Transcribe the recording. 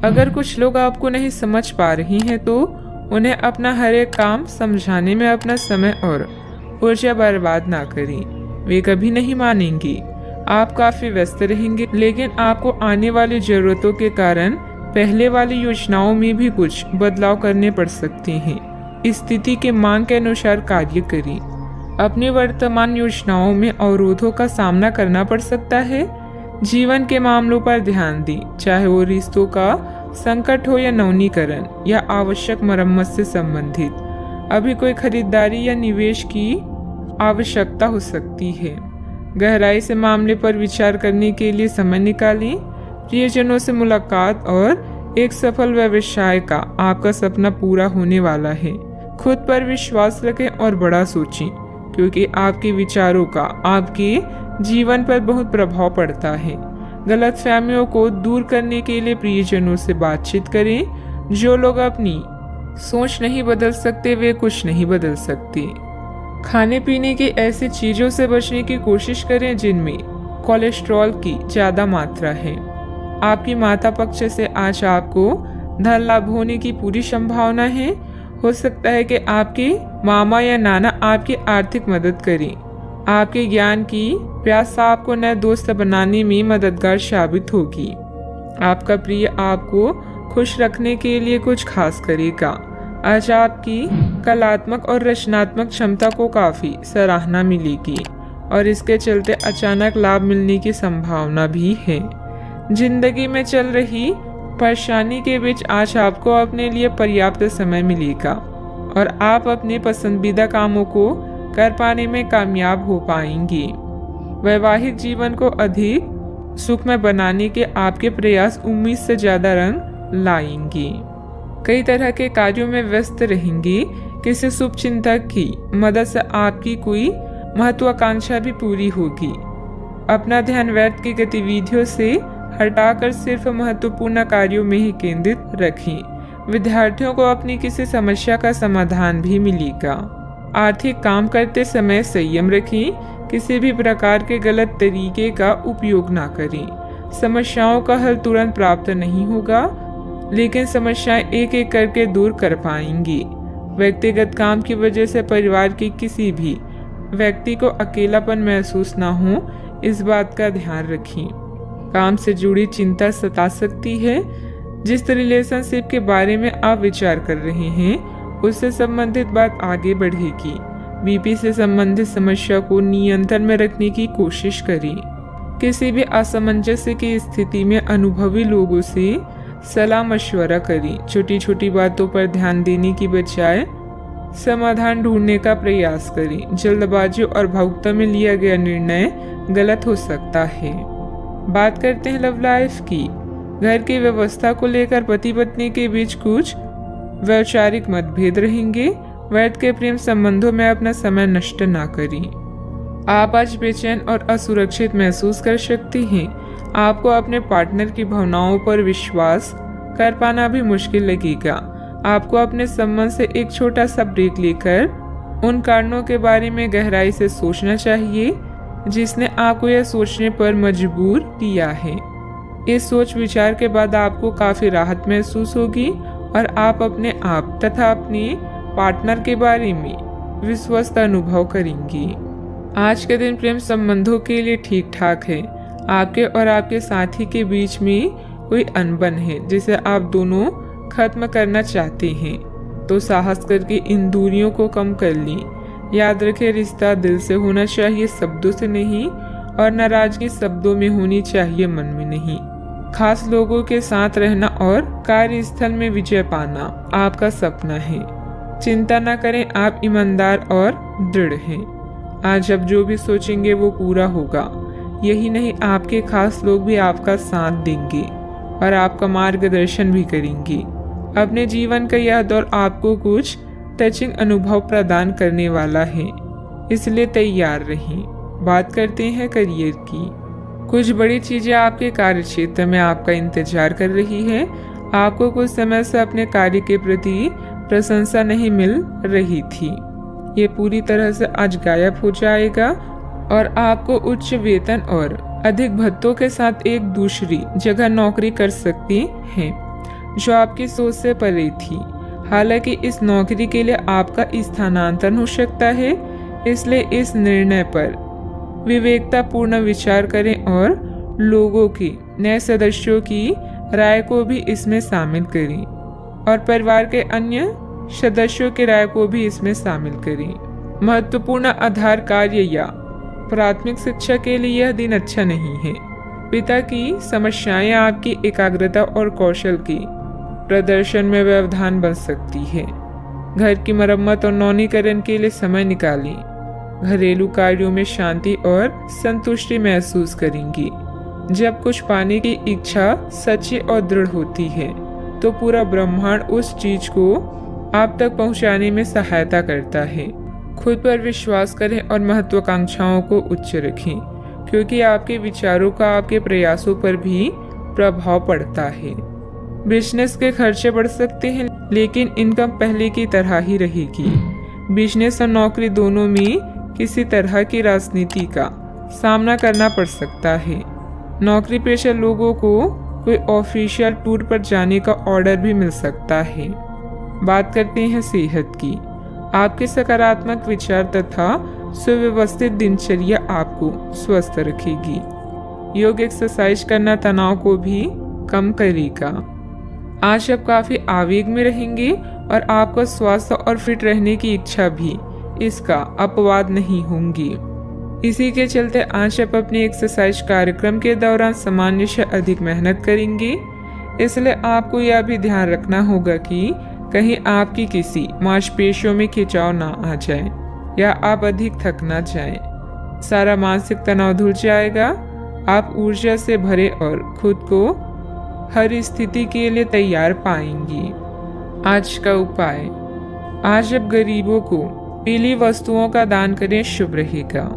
अगर कुछ लोग आपको नहीं समझ पा रही हैं तो उन्हें अपना हर एक काम समझाने में अपना समय और ऊर्जा बर्बाद ना करें। वे कभी नहीं मानेंगी। आप काफी व्यस्त रहेंगे, लेकिन आपको आने वाली जरूरतों के कारण पहले वाली योजनाओं में भी कुछ बदलाव करने पड़ सकते हैं। स्थिति के मांग के अनुसार कार्य करें। अपनी वर्तमान योजनाओं में अवरोधों का सामना करना पड़ सकता है। जीवन के मामलों पर ध्यान दें, चाहे वो रिश्तों का संकट हो या नवीनीकरण या आवश्यक मरम्मत से संबंधित। अभी कोई खरीदारी या निवेश की आवश्यकता हो सकती है। गहराई से मामले पर विचार करने के लिए समय निकालें। प्रियजनों से मुलाकात और एक सफल व्यवसाय का आपका सपना पूरा होने वाला है। खुद पर विश्वास रखें और बड़ा सोचें, क्योंकि आपके विचारों का आपके जीवन पर बहुत प्रभाव पड़ता है। गलतफहमियों को दूर करने के लिए प्रियजनों से बातचीत करें। जो लोग अपनी सोच नहीं बदल सकते वे कुछ नहीं बदल सकते। खाने पीने की ऐसी चीजों से बचने की कोशिश करें जिनमें कोलेस्ट्रॉल की ज्यादा मात्रा है। आपकी माता पक्ष से आज आपको धन लाभ होने की पूरी संभावना है। हो सकता है कि आपके मामा या नाना आपकी आर्थिक मदद करें। आपके ज्ञान की प्यास आपको नए दोस्त बनाने में मददगार साबित होगी। आपका प्रिय आपको खुश रखने के लिए कुछ खास करेगा। आज आपकी कलात्मक और रचनात्मक क्षमता को काफी सराहना मिलेगी और इसके चलते अचानक लाभ मिलने की संभावना भी है। जिंदगी में चल रही परेशानी के बीच आज आपको अपने लिए पर्याप्त समय मिलेगा और आप अपने पसंदीदा कामों को कर पाने में कामयाब हो पाएंगे। वैवाहिक जीवन को अधिक सुखमय बनाने के आपके प्रयास उम्मीद से ज्यादा रंग लाएंगे। कई तरह के कार्यों में व्यस्त रहेंगे। किसी शुभ चिंतक की मदद से आपकी कोई महत्वाकांक्षा भी पूरी होगी। अपना ध्यान व्यर्थ की गतिविधियों से हटाकर सिर्फ महत्वपूर्ण कार्यों में ही केंद्रित रखें। विद्यार्थियों को अपनी किसी समस्या का समाधान भी मिलेगा। आर्थिक काम करते समय संयम रखें। किसी भी प्रकार के गलत तरीके का उपयोग ना करें। समस्याओं का हल तुरंत प्राप्त नहीं होगा, लेकिन समस्याएं एक एक करके दूर कर पाएंगी। व्यक्तिगत काम की वजह से परिवार के किसी भी व्यक्ति को अकेलापन महसूस ना हो, इस बात का ध्यान रखें। काम से जुड़ी चिंता सता सकती है। जिस रिलेशनशिप के बारे में आप विचार कर रहे हैं उससे संबंधित बात आगे बढ़ेगी। बीपी से संबंधित समस्या को नियंत्रण में रखने की कोशिश करें। किसी भी असमंजस्य की स्थिति में अनुभवी लोगों से सलाह मशवरा करें। छोटी छोटी बातों पर ध्यान देने की बजाय समाधान ढूंढने का प्रयास करें। जल्दबाजी और भावुकता में लिया गया निर्णय गलत हो सकता है। बात करते हैं लव लाइफ की। घर की व्यवस्था को लेकर पति पत्नी के बीच कुछ वैचारिक मतभेद रहेंगे। व्यर्थ के प्रेम संबंधों में अपना समय नष्ट ना करें। आप आज बेचैन और असुरक्षित महसूस कर सकती हैं। आपको अपने पार्टनर की भावनाओं पर विश्वास कर पाना भी मुश्किल लगेगा। आपको अपने संबंध से एक छोटा सा ब्रेक लेकर उन कारणों के बारे में गहराई से सोचना चाहिए जिसने आपको यह सोचने पर मजबूर किया है। इस सोच विचार के बाद आपको काफी राहत महसूस होगी और आप अपने आप तथा अपने पार्टनर के बारे में विश्वस्त अनुभव करेंगी। आज के दिन प्रेम संबंधों के लिए ठीक ठाक है। आपके और आपके साथी के बीच में कोई अनबन है जिसे आप दोनों खत्म करना चाहते हैं, तो साहस करके इन दूरियों को कम कर लें। याद रखें, रिश्ता दिल से होना चाहिए, शब्दों से नहीं, और नाराजगी शब्दों में होनी चाहिए, मन में नहीं। खास लोगों के साथ रहना और कार्यस्थल में विजय पाना आपका सपना है। चिंता न करें, आप ईमानदार और दृढ़ हैं। आज आप जो भी सोचेंगे वो पूरा होगा। यही नहीं, आपके खास लोग भी आपका साथ देंगे और आपका मार्गदर्शन भी करेंगे। अपने जीवन का यह दौर आपको कुछ टचिंग अनुभव प्रदान करने वाला है, इसलिए तैयार रहें। बात करते हैं करियर की। कुछ बड़ी चीजें आपके कार्य क्षेत्र में आपका इंतजार कर रही है। आपको कुछ समय से अपने कार्य के प्रति प्रशंसा नहीं मिल रही थी, ये पूरी तरह से आज गायब हो जाएगा और आपको उच्च वेतन और अधिक भत्तों के साथ एक दूसरी जगह नौकरी कर सकती हैं। जो आपकी सोच से परे थी। हालांकि इस नौकरी के लिए आपका स्थानांतरण हो सकता है, इसलिए इस निर्णय पर विवेकतापूर्ण विचार करें और लोगों की, नए सदस्यों की राय को भी इसमें शामिल करें और परिवार के अन्य सदस्यों की राय को भी इसमें शामिल करें। महत्वपूर्ण आधार कार्य या प्राथमिक शिक्षा के लिए यह दिन अच्छा नहीं है। पिता की समस्याएं आपकी एकाग्रता और कौशल की प्रदर्शन में व्यवधान बन सकती है। घर की मरम्मत और नवीनीकरण के लिए समय निकालें। घरेलू कार्यों में शांति और संतुष्टि महसूस करेंगी। जब कुछ पाने की इच्छा सच्ची और दृढ़ होती है तो पूरा ब्रह्मांड उस चीज को आप तक पहुंचाने में सहायता करता है। खुद पर विश्वास करें और महत्वाकांक्षाओं को उच्च रखें, क्योंकि आपके विचारों का आपके प्रयासों पर भी प्रभाव पड़ता है। बिजनेस के खर्चे बढ़ सकते हैं, लेकिन इनकम पहले की तरह ही रहेगी। बिजनेस और नौकरी दोनों में किसी तरह की राजनीति का सामना करना पड़ सकता है। नौकरी पेशा लोगों को कोई ऑफिशियल टूर पर जाने का ऑर्डर भी मिल सकता है। बात करते हैं सेहत की। आपके सकारात्मक विचार तथा सुव्यवस्थित दिनचर्या आपको स्वस्थ रखेगी। योग एक्सरसाइज करना तनाव को भी कम करेगा। आज आप काफी आवेग में रहेंगे और आपका स्वास्थ्य और फिट रहने की इच्छा भी इसका अपवाद नहीं होंगी। इसी के चलते आज आप अपने एक्सरसाइज कार्यक्रम के दौरान सामान्य से अधिक मेहनत करेंगे। इसलिए आपको यह भी ध्यान रखना होगा कि कहीं आपकी किसी मांसपेशियों में खिंचाव ना आ जाए या आप अधिक थक ना जाएं। सारा मानसिक तनाव धुल जाएगा। आप ऊर्जा से भरे और खुद को हर स्थिति के लिए तैयार पाएंगी। आज का उपाय, आज आप गरीबों को पीली वस्तुओं का दान करें, शुभ रहेगा।